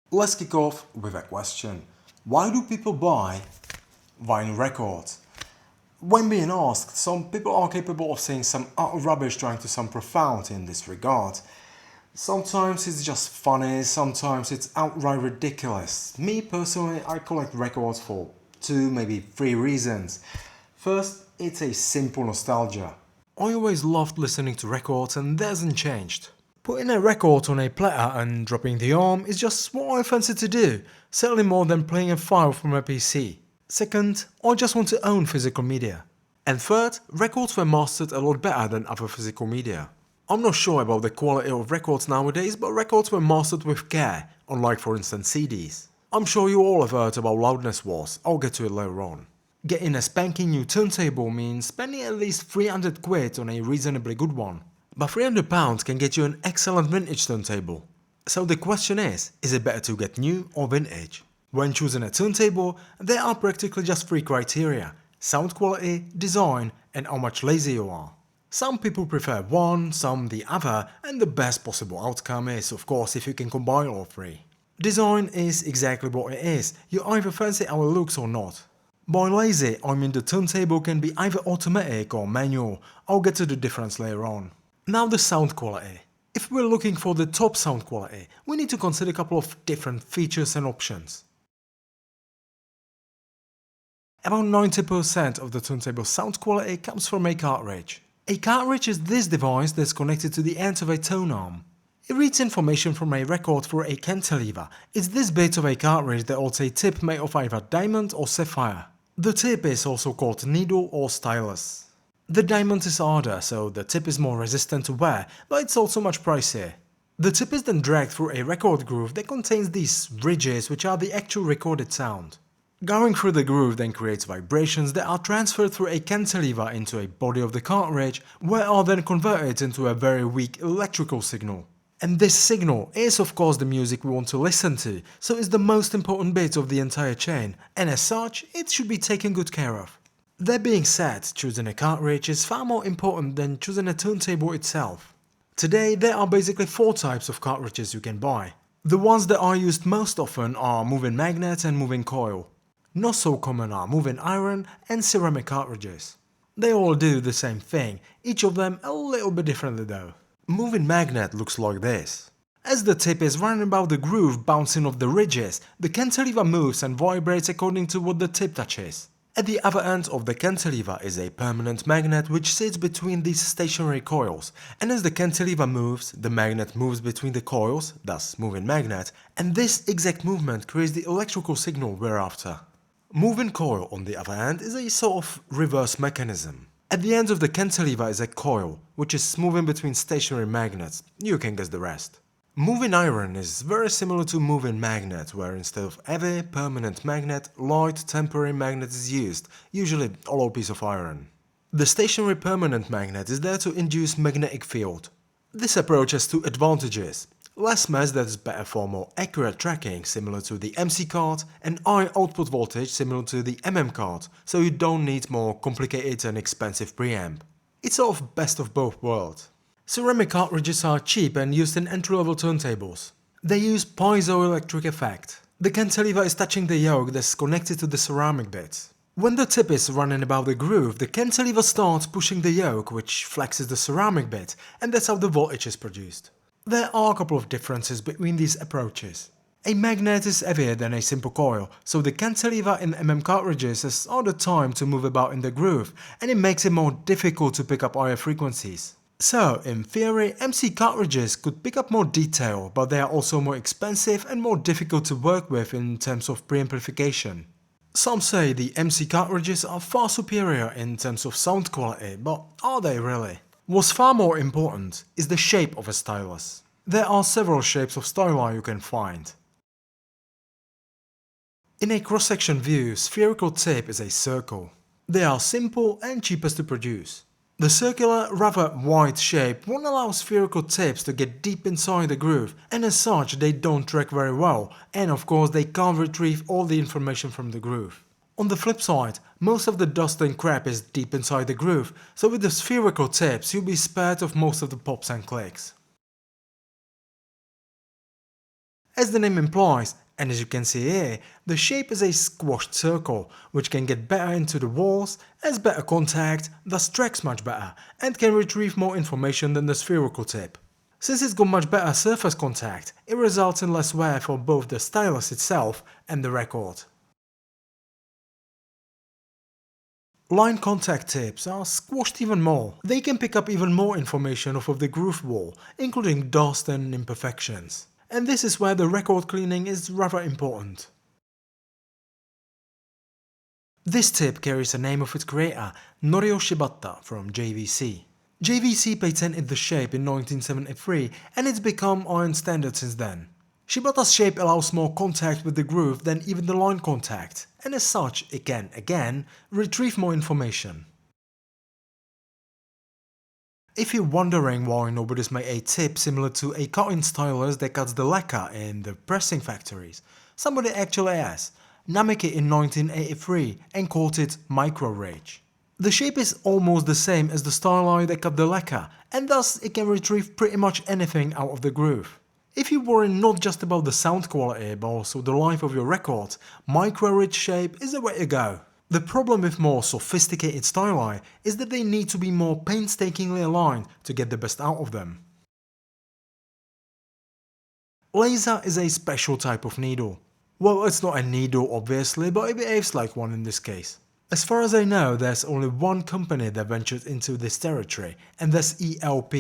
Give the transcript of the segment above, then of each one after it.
Let's kick off with a question. Why do people buy vinyl records? When being asked, some people are capable of saying some utter rubbish trying to sound profound in this regard. Sometimes it's just funny, sometimes it's outright ridiculous. Me personally, I collect records for two, maybe three reasons. First, it's a simple nostalgia. I always loved listening to records and that hasn't changed. Putting a record on a platter and dropping the arm is just what I fancy to do, certainly more than playing a file from a PC. Second, I just want to own physical media. And third, records were mastered a lot better than other physical media. I'm not sure about the quality of records nowadays, but records were mastered with care, unlike for instance CDs. I'm sure you all have heard about loudness wars, I'll get to it later on. Getting a spanking new turntable means spending at least 300 quid on a reasonably good one. But £300 can get you an excellent vintage turntable. So the question is it better to get new or vintage? When choosing a turntable, there are practically just three criteria: sound quality, design, and how much lazy you are. Some people prefer one, some the other, and the best possible outcome is, of course, if you can combine all three. Design is exactly what it is, you either fancy our looks or not. By lazy, I mean the turntable can be either automatic or manual, I'll get to the difference later on. Now the sound quality. If we're looking for the top sound quality, we need to consider a couple of different features and options. About 90% of the turntable's sound quality comes from a cartridge. A cartridge is this device that's connected to the end of a tonearm. It reads information from a record through a cantilever. It's this bit of a cartridge that holds a tip made of either diamond or sapphire. The tip is also called needle or stylus. The diamond is harder, so the tip is more resistant to wear, but it's also much pricier. The tip is then dragged through a record groove that contains these ridges, which are the actual recorded sound. Going through the groove then creates vibrations that are transferred through a cantilever into a body of the cartridge, where are then converted into a very weak electrical signal. And this signal is of course the music we want to listen to, so it's the most important bit of the entire chain, and as such, it should be taken good care of. That being said, choosing a cartridge is far more important than choosing a turntable itself. Today there are basically four types of cartridges you can buy. The ones that are used most often are moving magnet and moving coil. Not so common are moving iron and ceramic cartridges. They all do the same thing, each of them a little bit differently though. Moving magnet looks like this. As the tip is running about the groove bouncing off the ridges, the cantilever moves and vibrates according to what the tip touches. At the other end of the cantilever is a permanent magnet which sits between these stationary coils, and as the cantilever moves, the magnet moves between the coils, thus moving magnet, and this exact movement creates the electrical signal we're after. Moving coil, on the other hand, is a sort of reverse mechanism. At the end of the cantilever is a coil, which is moving between stationary magnets, you can guess the rest. Moving iron is very similar to moving magnet, where instead of heavy, permanent magnet, light, temporary magnet is used, usually a hollow piece of iron. The stationary permanent magnet is there to induce magnetic field. This approach has two advantages: less mass that is better for more accurate tracking, similar to the MC card, and high output voltage similar to the MM card, so you don't need more complicated and expensive preamp. It's sort of best of both worlds. Ceramic cartridges are cheap and used in entry-level turntables. They use piezoelectric effect. The cantilever is touching the yoke that's connected to the ceramic bit. When the tip is running about the groove, the cantilever starts pushing the yoke, which flexes the ceramic bit, and that's how the voltage is produced. There are a couple of differences between these approaches. A magnet is heavier than a simple coil, so the cantilever in MM cartridges has harder time to move about in the groove, and it makes it more difficult to pick up higher frequencies. So, in theory, MC cartridges could pick up more detail, but they are also more expensive and more difficult to work with in terms of preamplification. Some say the MC cartridges are far superior in terms of sound quality, but are they really? What's far more important is the shape of a stylus. There are several shapes of styli you can find. In a cross-section view, spherical tip is a circle. They are simple and cheapest to produce. The circular, rather wide shape won't allow spherical tips to get deep inside the groove, and as such they don't track very well, and of course they can't retrieve all the information from the groove. On the flip side, most of the dust and crap is deep inside the groove, so with the spherical tips you'll be spared of most of the pops and clicks. As the name implies, and as you can see here, the shape is a squashed circle, which can get better into the walls, has better contact, thus tracks much better, and can retrieve more information than the spherical tip. Since it's got much better surface contact, it results in less wear for both the stylus itself and the record. Line contact tips are squashed even more. They can pick up even more information off of the groove wall, including dust and imperfections. And this is where the record cleaning is rather important. This tip carries the name of its creator, Norio Shibata from JVC. JVC patented the shape in 1973 and it's become iron standard since then. Shibata's shape allows more contact with the groove than even the line contact, and as such it can, again, retrieve more information. If you're wondering why nobody's made a tip similar to a cutting stylus that cuts the lacquer in the pressing factories, somebody actually has. Namiki in 1983 and called it Microridge. The shape is almost the same as the styli that cut the lacquer, and thus it can retrieve pretty much anything out of the groove. If you worry not just about the sound quality but also the life of your record, Microridge shape is the way to go. The problem with more sophisticated styli is that they need to be more painstakingly aligned to get the best out of them. Laser is a special type of needle. Well, it's not a needle obviously, but it behaves like one in this case. As far as I know, there's only one company that ventured into this territory, and that's ELP.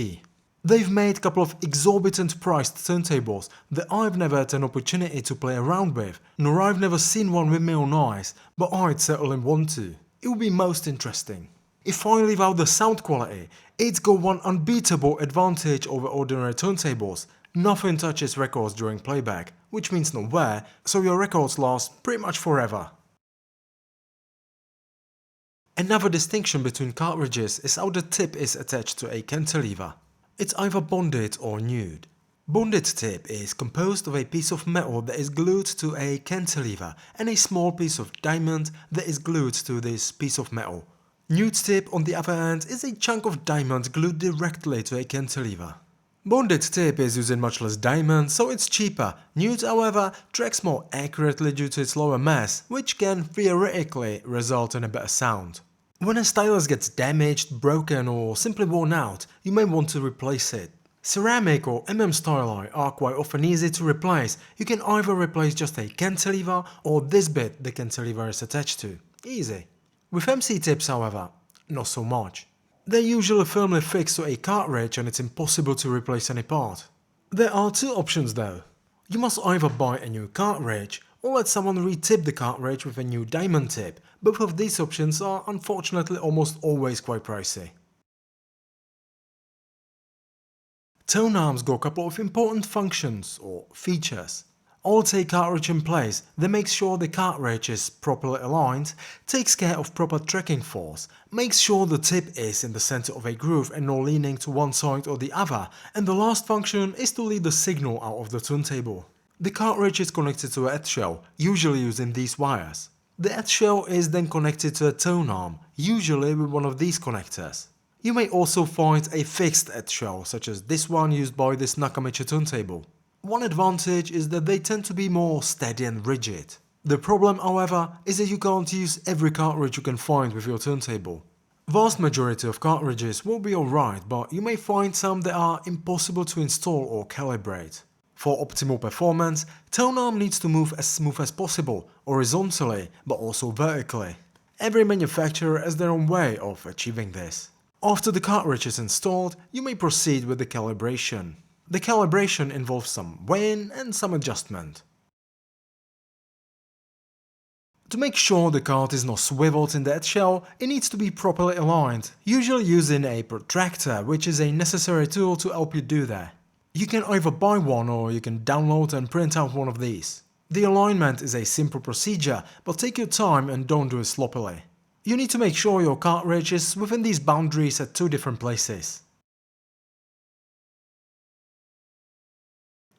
They've made a couple of exorbitant priced turntables that I've never had an opportunity to play around with, nor I've never seen one with my own eyes, but I'd certainly want to. It would be most interesting. If I leave out the sound quality, it's got one unbeatable advantage over ordinary turntables. Nothing touches records during playback, which means no wear, so your records last pretty much forever. Another distinction between cartridges is how the tip is attached to a cantilever. It's either bonded or nude. Bonded tip is composed of a piece of metal that is glued to a cantilever and a small piece of diamond that is glued to this piece of metal. Nude tip, on the other hand, is a chunk of diamond glued directly to a cantilever. Bonded tip is using much less diamond, so it's cheaper. Nude, however, tracks more accurately due to its lower mass, which can theoretically result in a better sound. When a stylus gets damaged, broken or simply worn out, you may want to replace it. Ceramic or styli are quite often easy to replace. You can either replace just a cantilever or this bit the cantilever is attached to. Easy. With MC tips, however, not so much. They're usually firmly fixed to a cartridge and it's impossible to replace any part. There are two options though. You must either buy a new cartridge or let someone re-tip the cartridge with a new diamond tip. Both of these options are unfortunately almost always quite pricey. Tonearms got a couple of important functions or features. Holds a cartridge in place that makes sure the cartridge is properly aligned, takes care of proper tracking force, makes sure the tip is in the center of a groove and not leaning to one side or the other, and the last function is to lead the signal out of the turntable. The cartridge is connected to a shell, usually using these wires. The shell is then connected to a tonearm, usually with one of these connectors. You may also find a fixed shell, such as this one used by this Nakamichi turntable. One advantage is that they tend to be more steady and rigid. The problem, however, is that you can't use every cartridge you can find with your turntable. Vast majority of cartridges will be alright, but you may find some that are impossible to install or calibrate. For optimal performance, tonearm needs to move as smooth as possible, horizontally, but also vertically. Every manufacturer has their own way of achieving this. After the cartridge is installed, you may proceed with the calibration. The calibration involves some weighing and some adjustment. To make sure the cart is not swiveled in that shell, it needs to be properly aligned, usually using a protractor, which is a necessary tool to help you do that. You can either buy one or you can download and print out one of these. The alignment is a simple procedure, but take your time and don't do it sloppily. You need to make sure your cartridge is within these boundaries at two different places.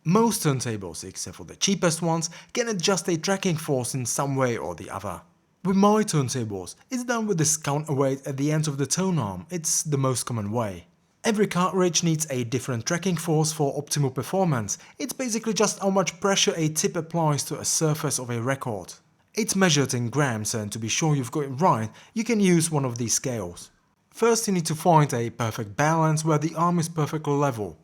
Most turntables, except for the cheapest ones, can adjust a tracking force in some way or the other. With my turntables, it's done with this counterweight at the end of the tonearm, it's the most common way. Every cartridge needs a different tracking force for optimal performance. It's basically just how much pressure a tip applies to a surface of a record. It's measured in grams, and to be sure you've got it right, you can use one of these scales. First you need to find a perfect balance where the arm is perfectly level.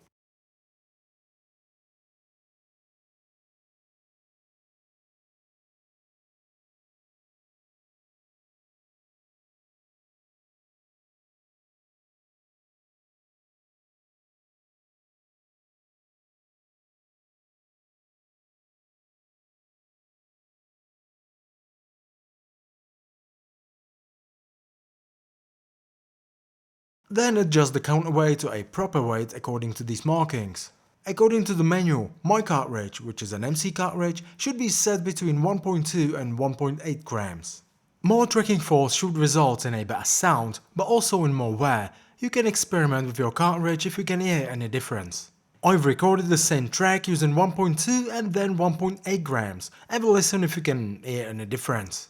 Then adjust the counterweight to a proper weight according to these markings. According to the manual, my cartridge, which is an MC cartridge, should be set between 1.2 and 1.8 grams. More tracking force should result in a better sound, but also in more wear. You can experiment with your cartridge if you can hear any difference. I've recorded the same track using 1.2 and then 1.8 grams. Have a listen if you can hear any difference.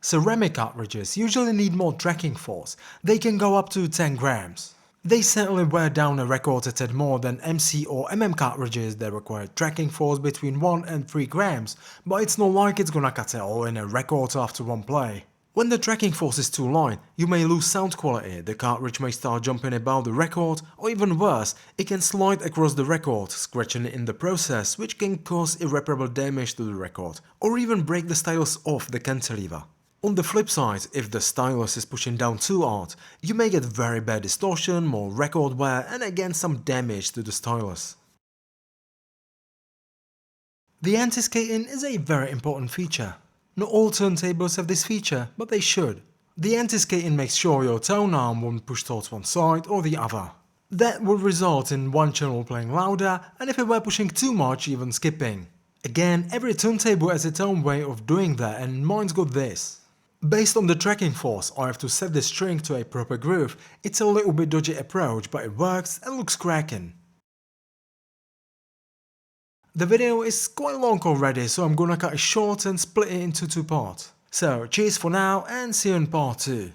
Ceramic cartridges usually need more tracking force. They can go up to 10 grams. They certainly wear down a record a tad more than MC or MM cartridges that require tracking force between 1 and 3 grams, but it's not like it's gonna cut it all in a record after one play. When the tracking force is too light, you may lose sound quality, the cartridge may start jumping above the record, or even worse, it can slide across the record, scratching it in the process, which can cause irreparable damage to the record, or even break the stylus off the cantilever. On the flip side, if the stylus is pushing down too hard, you may get very bad distortion, more record wear, and again some damage to the stylus. The anti-skating is a very important feature. Not all turntables have this feature, but they should. The anti-skating makes sure your tone arm won't push towards one side or the other. That would result in one channel playing louder, and if it were pushing too much, even skipping. Again, every turntable has its own way of doing that, and mine's got this. Based on the tracking force, I have to set the string to a proper groove. It's a little bit dodgy approach, but it works and looks cracking. The video is quite long already, so I'm gonna cut it short and split it into two parts. So cheers for now and see you in part 2.